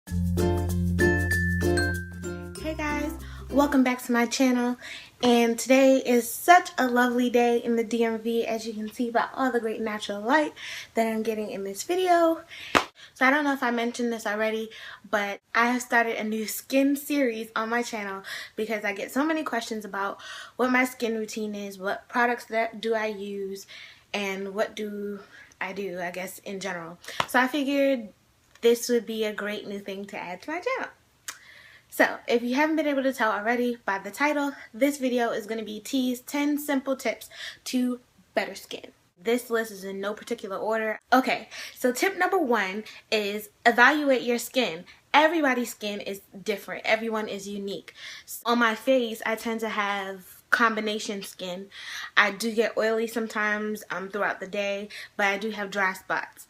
Hey guys, welcome back to my channel, and today is such a lovely day in the DMV, as you can see by all the great natural light that I'm getting in this video. So I don't know if I mentioned this already, but I have started a new skin series on my channel because I get so many questions about what my skin routine is, what products do I use, and what do I do, I guess, in general. So I figured this would be a great new thing to add to my channel. So, if you haven't been able to tell already by the title, this video is going to be T's 10 simple tips to better skin. This list is in no particular order. Okay, so tip number 1 is evaluate your skin. Everybody's skin is different. Everyone is unique. On my face, I tend to have combination skin. I do get oily sometimes throughout the day, but I do have dry spots.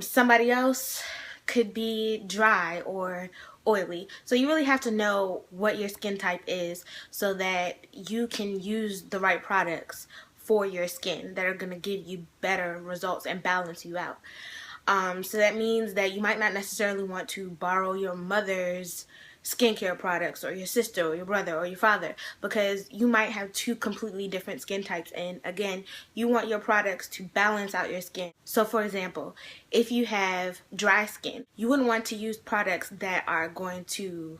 Somebody else could be dry or oily, so you really have to know what your skin type is so that you can use the right products for your skin that are going to give you better results and balance you out. So that means that you might not necessarily want to borrow your mother's skincare products, or your sister or your brother or your father, because you might have two completely different skin types, and again, you want your products to balance out your skin. So for example, if you have dry skin, you wouldn't want to use products that are going to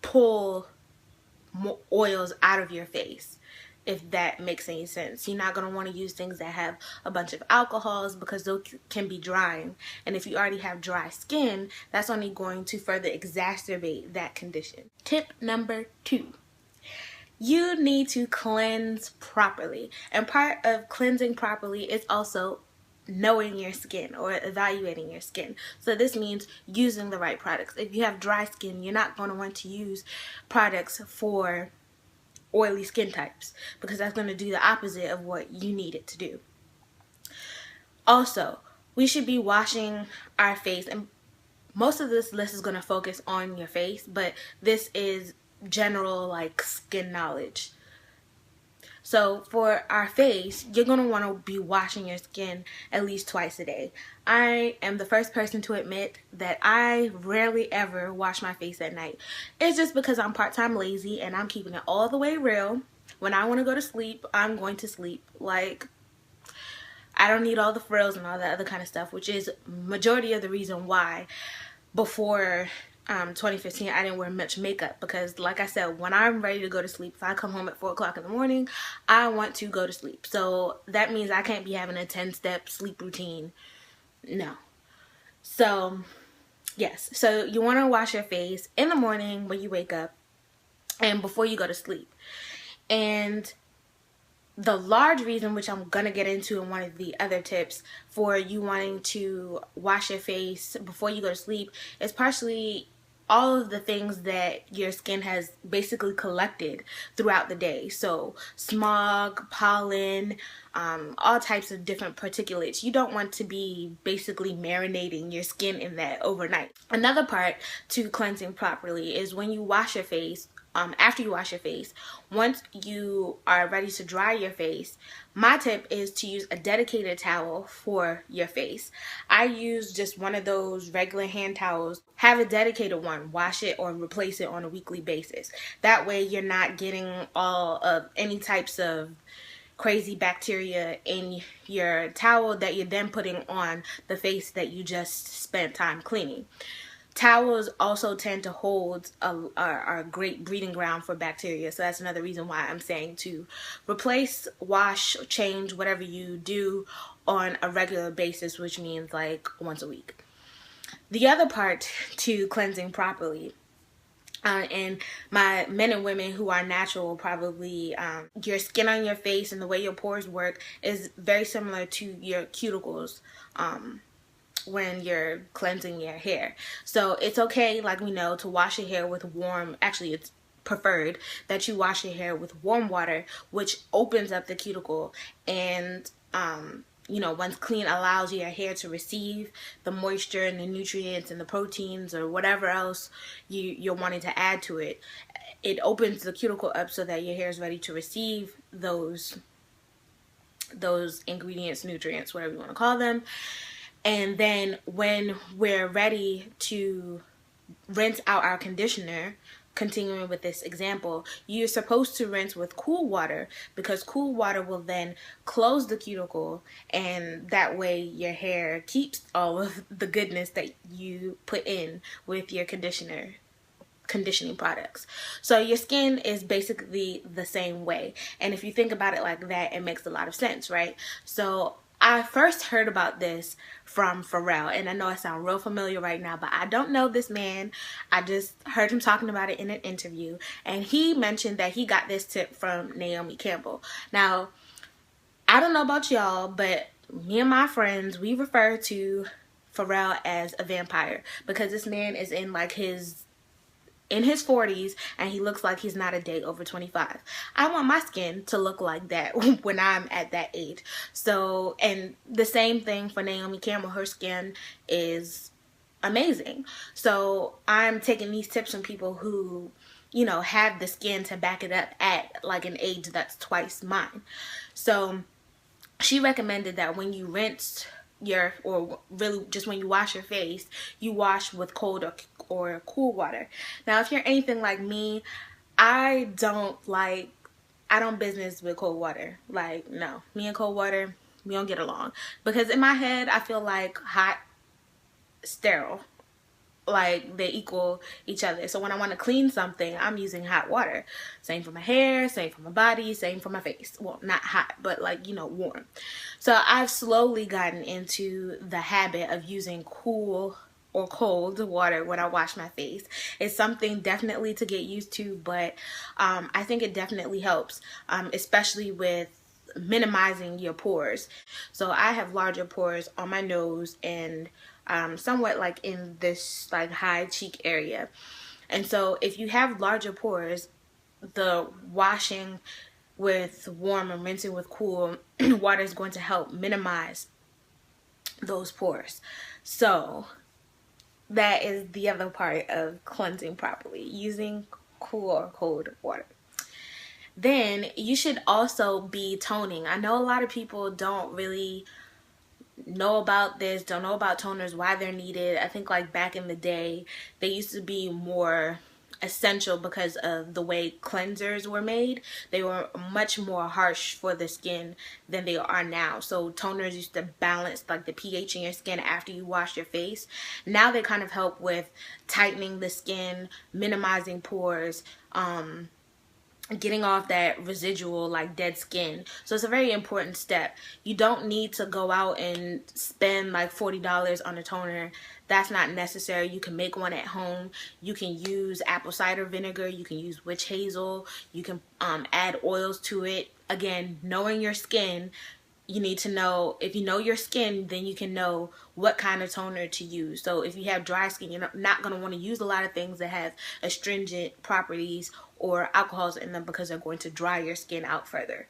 pull more oils out of your face, if that makes any sense. You're not going to want to use things that have a bunch of alcohols because those can be drying. And if you already have dry skin, that's only going to further exacerbate that condition. Tip number 2. You need to cleanse properly. And part of cleansing properly is also knowing your skin or evaluating your skin. So this means using the right products. If you have dry skin, you're not going to want to use products for oily skin types, because that's going to do the opposite of what you need it to do. Also, we should be washing our face, and most of this list is going to focus on your face, but this is general like skin knowledge. So for our face, you're going to want to be washing your skin at least twice a day. I am the first person to admit that I rarely ever wash my face at night. It's just because I'm part-time lazy and I'm keeping it all the way real. When I want to go to sleep, I'm going to sleep. Like, I don't need all the frills and all that other kind of stuff, which is majority of the reason why before 2015 I didn't wear much makeup, because like I said, when I'm ready to go to sleep, if I come home at 4 o'clock in the morning, I want to go to sleep. So that means I can't be having a 10-step sleep routine. No. So yes, so you want to wash your face in the morning when you wake up and before you go to sleep. And the large reason, which I'm gonna get into in one of the other tips for you wanting to wash your face before you go to sleep, is partially all of the things that your skin has basically collected throughout the day. So smog, pollen, all types of different particulates. You don't want to be basically marinating your skin in that overnight. Another part to cleansing properly is when you wash your face, after you wash your face, once you are ready to dry your face, my tip is to use a dedicated towel for your face. I use just one of those regular hand towels. Have a dedicated one. Wash it or replace it on a weekly basis. That way you're not getting all of any types of crazy bacteria in your towel that you're then putting on the face that you just spent time cleaning. Towels also tend to hold a great breeding ground for bacteria, so that's another reason why I'm saying to replace, wash, change, whatever you do on a regular basis, which means like once a week. The other part to cleansing properly, and my men and women who are natural probably, your skin on your face and the way your pores work is very similar to your cuticles when you're cleansing your hair. So it's okay, like we know, to wash your hair with warm, actually it's preferred that you wash your hair with warm water, which opens up the cuticle, and you know, once clean, allows your hair to receive the moisture and the nutrients and the proteins or whatever else you're wanting to add to it. It opens the cuticle up so that your hair is ready to receive those ingredients, nutrients, whatever you want to call them. And then when we're ready to rinse out our conditioner, continuing with this example, you're supposed to rinse with cool water, because cool water will then close the cuticle, and that way your hair keeps all of the goodness that you put in with your conditioning products. So your skin is basically the same way. And if you think about it like that, it makes a lot of sense, right? So I first heard about this from Pharrell, and I know I sound real familiar right now, but I don't know this man. I just heard him talking about it in an interview, and he mentioned that he got this tip from Naomi Campbell. Now, I don't know about y'all, but me and my friends, we refer to Pharrell as a vampire, because this man is in like his 40s, and he looks like he's not a day over 25. I want my skin to look like that when I'm at that age. So, and the same thing for Naomi Campbell. Her skin is amazing. So I'm taking these tips from people who, you know, have the skin to back it up at like an age that's twice mine. So she recommended that when you rinse or really just when you wash your face, you wash with cold or cool water. Now, if you're anything like me, I don't business with cold water. Like, no, me and cold water, we don't get along, because in my head I feel like hot, sterile, like they equal each other. So when I want to clean something, I'm using hot water. Same for my hair, same for my body, same for my face. Well, not hot, but like, you know, warm. So I've slowly gotten into the habit of using cool or cold water when I wash my face. It's something definitely to get used to, but I think it definitely helps, especially with minimizing your pores. So I have larger pores on my nose and somewhat like in this like high cheek area. And so if you have larger pores, the washing with warm and rinsing with cool water is going to help minimize those pores. So that is the other part of cleansing properly, using cool or cold water. Then you should also be toning. I know a lot of people don't really know about this, don't know about toners, why they're needed. I think like back in the day, they used to be more essential because of the way cleansers were made. They were much more harsh for the skin than they are now. So toners used to balance like the pH in your skin after you wash your face. Now they kind of help with tightening the skin, minimizing pores, getting off that residual like dead skin. So it's a very important step. You don't need to go out and spend like $40 on a toner. That's not necessary. You can make one at home. You can use apple cider vinegar. You can use witch hazel. You can add oils to it. Again, knowing your skin, you need to know, if you know your skin, then you can know what kind of toner to use. So if you have dry skin, you're not going to want to use a lot of things that have astringent properties or alcohols in them, because they're going to dry your skin out further.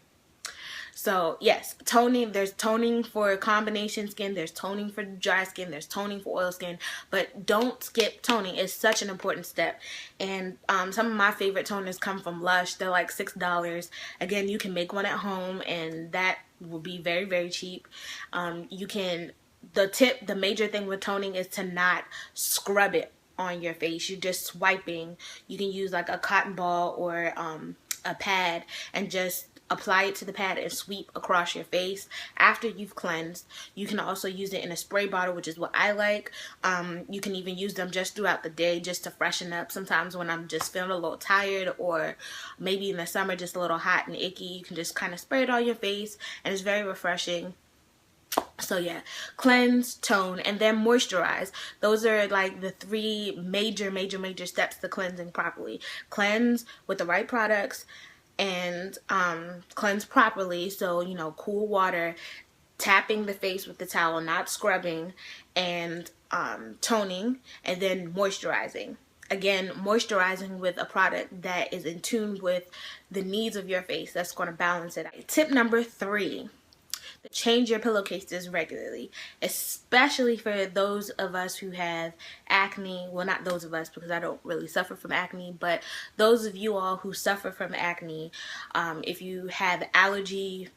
So yes, toning, there's toning for combination skin, there's toning for dry skin, there's toning for oil skin, but don't skip toning. It's such an important step. And some of my favorite toners come from Lush. They're like $6. Again, you can make one at home, and that will be very, very cheap. The major thing with toning is to not scrub it on your face. You're just swiping. You can use like a cotton ball or a pad and just apply it to the pad and sweep across your face after you've cleansed. You can also use it in a spray bottle, which is what I like. You can even use them just throughout the day just to freshen up. Sometimes when I'm just feeling a little tired, or maybe in the summer just a little hot and icky, you can just kind of spray it on your face, and it's very refreshing. So yeah, cleanse, tone, and then moisturize. Those are like the three major steps to cleansing properly. Cleanse with the right products, and cleanse properly. So, you know, cool water, tapping the face with the towel, not scrubbing, and toning, and then moisturizing. Again, moisturizing with a product that is in tune with the needs of your face. That's going to balance it out. Tip number 3. Change your pillowcases regularly, especially for those of us who have acne. Well, not those of us, because I don't really suffer from acne, but those of you all who suffer from acne, if you have allergy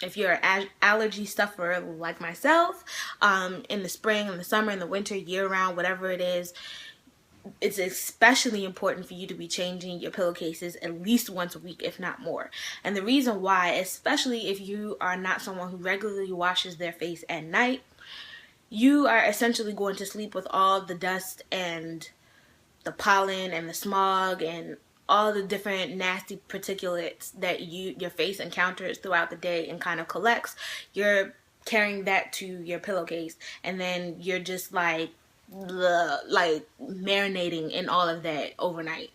if you're an allergy sufferer like myself, in the spring, in the summer, in the winter, year round, whatever it is, it's especially important for you to be changing your pillowcases at least once a week, if not more. And the reason why, especially if you are not someone who regularly washes their face at night, you are essentially going to sleep with all the dust and the pollen and the smog and all the different nasty particulates that your face encounters throughout the day and kind of collects. You're carrying that to your pillowcase, and then you're just like marinating in all of that overnight.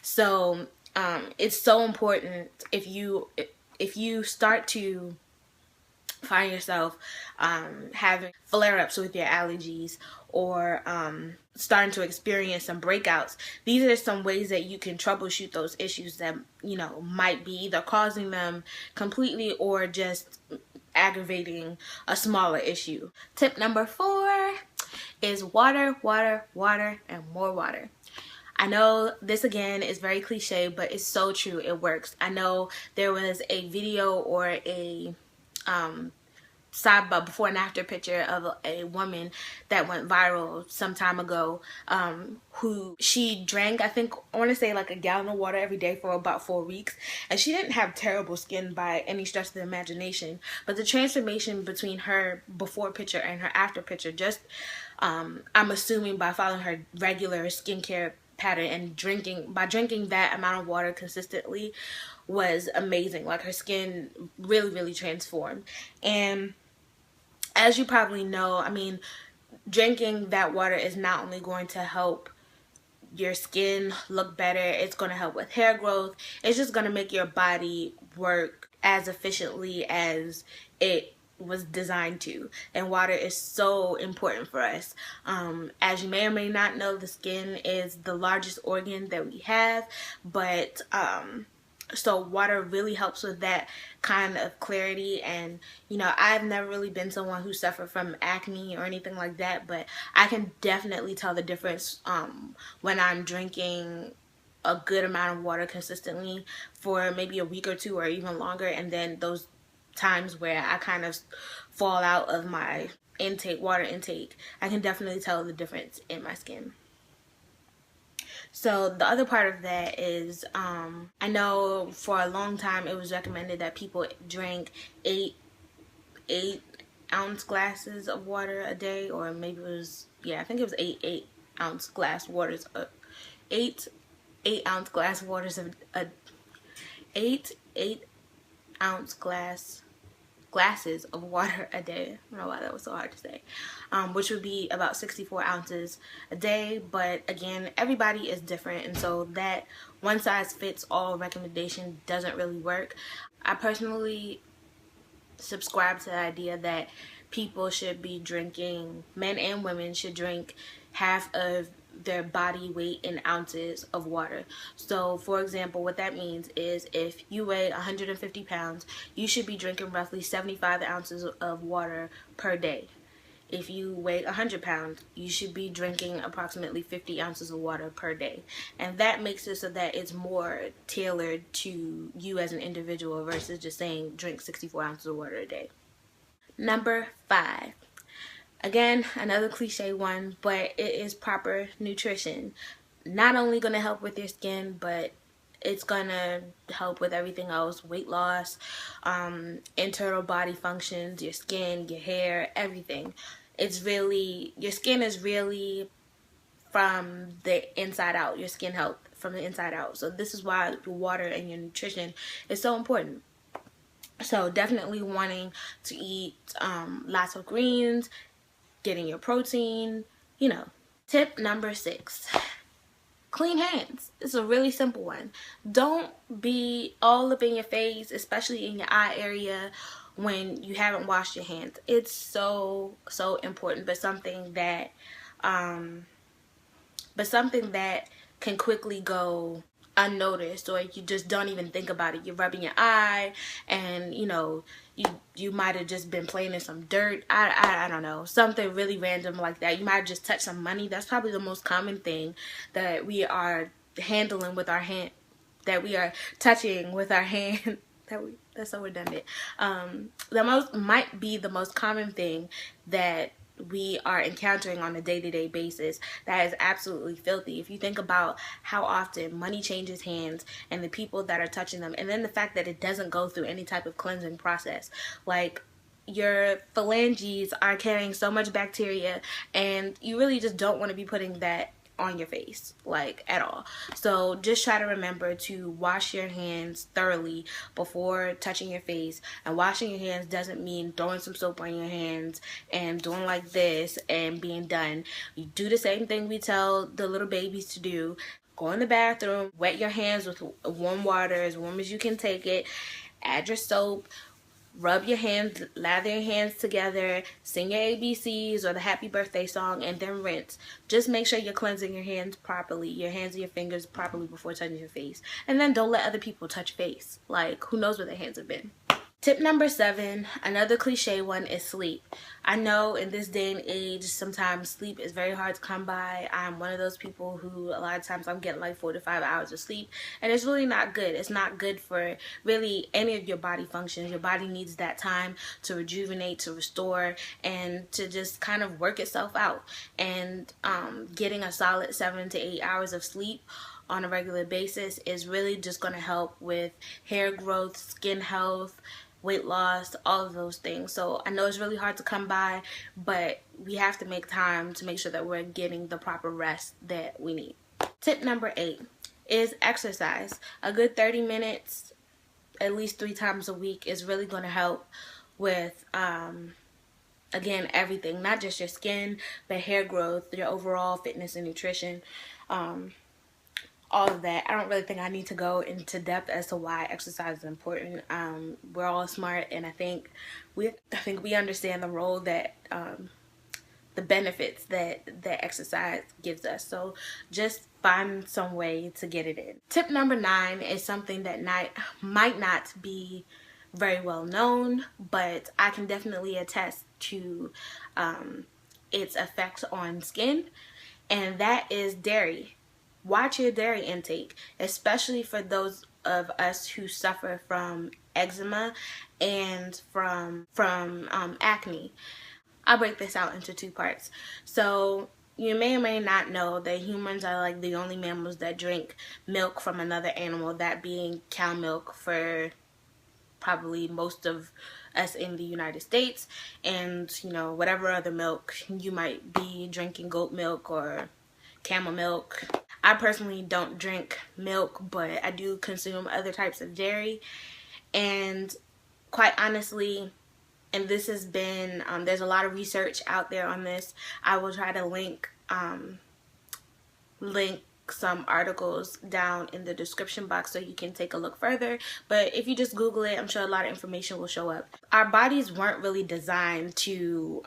So it's so important if you start to find yourself having flare-ups with your allergies, or starting to experience some breakouts. These are some ways that you can troubleshoot those issues that, you know, might be either causing them completely or just aggravating a smaller issue. Tip number 4 is water, water, water, and more water. I know this again is very cliche, but it's so true. It works. I know there was a video or a sidebar before and after picture of a woman that went viral some time ago, who she drank, I want to say like a gallon of water every day for about 4 weeks, and she didn't have terrible skin by any stretch of the imagination, but the transformation between her before picture and her after picture, just I'm assuming by following her regular skincare pattern and drinking that amount of water consistently, was amazing. Like, her skin really transformed. And as you probably know, I mean, drinking that water is not only going to help your skin look better, it's going to help with hair growth. It's just going to make your body work as efficiently as it was designed to. And water is so important for us. As you may or may not know, the skin is the largest organ that we have, but so water really helps with that kind of clarity. And, you know, I've never really been someone who suffered from acne or anything like that, but I can definitely tell the difference when I'm drinking a good amount of water consistently for maybe a week or 2 or even longer, and then those times where I kind of fall out of my water intake, I can definitely tell the difference in my skin. So the other part of that is, I know for a long time it was recommended that people drink 8 ounce glasses of water a day, or maybe it was, yeah, I think it was 8 ounce glass waters, 8 ounce glass waters of 8 ounce glasses of water a day. I don't know why that was so hard to say. Which would be about 64 ounces a day. But again, everybody is different, and so that one size fits all recommendation doesn't really work. I personally subscribe to the idea that people should be drinking, men and women should drink half of their body weight in ounces of water. So for example, what that means is if you weigh 150 pounds, you should be drinking roughly 75 ounces of water per day. If you weigh 100 pounds, you should be drinking approximately 50 ounces of water per day. And that makes it so that it's more tailored to you as an individual versus just saying drink 64 ounces of water a day. Number 5. Again, another cliche one, but it is proper nutrition. Not only going to help with your skin, but it's going to help with everything else. Weight loss, internal body functions, your skin, your hair, everything. It's really, your skin is really from the inside out. Your skin health from the inside out. So this is why the water and your nutrition is so important. So definitely wanting to eat lots of greens, getting your protein, you know. Tip number 6, clean hands. It's a really simple one. Don't be all up in your face, especially in your eye area, when you haven't washed your hands. It's so important, but something that can quickly go unnoticed, or you just don't even think about it. You're rubbing your eye, and you know, you might have just been playing in some dirt. I don't know, something really random like that. You might have just touched some money. That's probably the most common thing that we are handling with our hand, that we are touching with our hand, That's so redundant. Might be the most common thing that we are encountering on a day-to-day basis that is absolutely filthy. If you think about how often money changes hands and the people that are touching them, and then the fact that it doesn't go through any type of cleansing process, like your phalanges are carrying so much bacteria, and you really just don't want to be putting that on your face, like, at all. So just try to remember to wash your hands thoroughly before touching your face. And washing your hands doesn't mean throwing some soap on your hands and doing like this and being done. You do the same thing we tell the little babies to do. Go in the bathroom, wet your hands with warm water, as warm as you can take it, add your soap, rub your hands, lather your hands together, sing your ABCs or the happy birthday song, and then rinse. Just make sure you're cleansing your hands properly, your hands and your fingers properly before touching your face. And then don't let other people touch face. Like, who knows where their hands have been. Tip number 7, another cliche one, is sleep. I know in this day and age, sometimes sleep is very hard to come by. I'm one of those people who a lot of times I'm getting like 4 to 5 hours of sleep, and it's really not good. It's not good for really any of your body functions. Your body needs that time to rejuvenate, to restore, and to just kind of work itself out. And getting a solid 7 to 8 hours of sleep on a regular basis is really just going to help with hair growth, skin health, weight loss, all of those things. So I know it's really hard to come by, but we have to make time to make sure that we're getting the proper rest that we need. Tip number 8 is exercise. A good 30 minutes at least 3 times a week is really going to help with again, everything, not just your skin, but hair growth, your overall fitness and nutrition, all of that. I don't really think I need to go into depth as to why exercise is important. We're all smart, and I think we understand the role that the benefits that exercise gives us. So just find some way to get it in. Tip number 9 is something that might not be very well known, but I can definitely attest to its effects on skin, and that is dairy. Watch your dairy intake, especially for those of us who suffer from eczema and from acne. I'll break this out into 2 parts. So you may or may not know that humans are like the only mammals that drink milk from another animal, that being cow milk for probably most of us in the United States, and whatever other milk you might be drinking, goat milk or camel milk. I personally don't drink milk, but I do consume other types of dairy, and quite honestly, and this has been there's a lot of research out there on this. I will try to link some articles down in the description box so you can take a look further, but if you just Google it, I'm sure a lot of information will show up. Our bodies weren't really designed to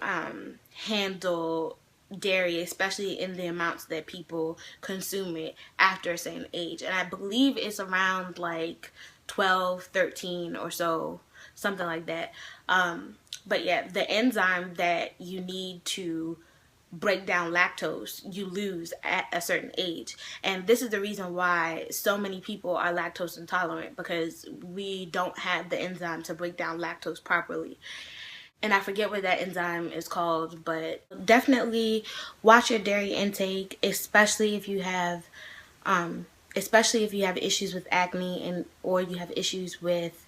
handle dairy, especially in the amounts that people consume it after a certain age, and I believe it's around like 12, 13 or so, something like that. But yeah, the enzyme that you need to break down lactose you lose at a certain age, and this is the reason why so many people are lactose intolerant, because we don't have the enzyme to break down lactose properly. And I forget what that enzyme is called, but definitely watch your dairy intake, especially if you have issues with acne or you have issues with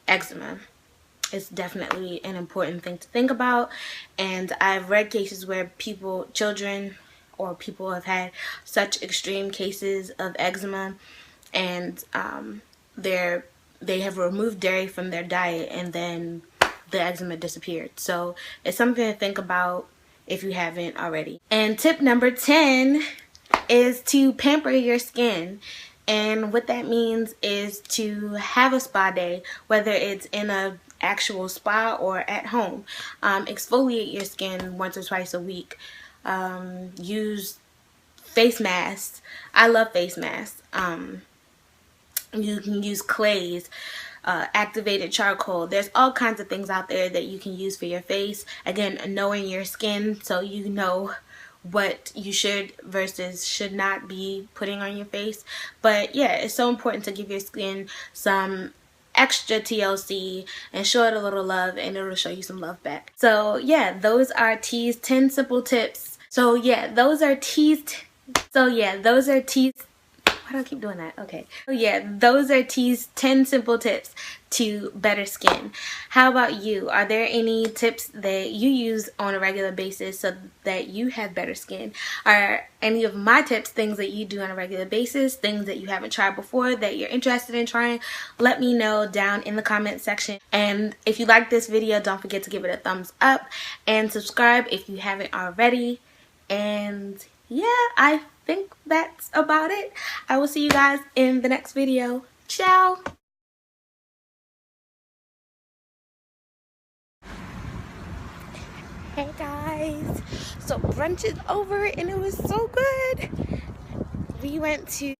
eczema. It's definitely an important thing to think about. And I've read cases where children or people have had such extreme cases of eczema, and they have removed dairy from their diet, and then the eczema disappeared. So it's something to think about if you haven't already. And tip number 10 is to pamper your skin. And what that means is to have a spa day, whether it's in a actual spa or at home. Exfoliate your skin once or twice a week. Use face masks. I love face masks. You can use clays, activated charcoal. There's all kinds of things out there that you can use for your face. Again, knowing your skin so you know what you should versus should not be putting on your face. But yeah, it's so important to give your skin some extra TLC and show it a little love, and it'll show you some love back. So yeah, those are T's 10 simple tips. So yeah, those are T's. Why do I keep doing that? Okay. So yeah, those are T's 10 simple tips to better skin. How about you? Are there any tips that you use on a regular basis so that you have better skin? Are any of my tips things that you do on a regular basis, things that you haven't tried before that you're interested in trying? Let me know down in the comment section. And if you like this video, don't forget to give it a thumbs up and subscribe if you haven't already. And yeah, I think that's about it. I will see you guys in the next video. Ciao! Hey guys, so brunch is over and it was so good. We went to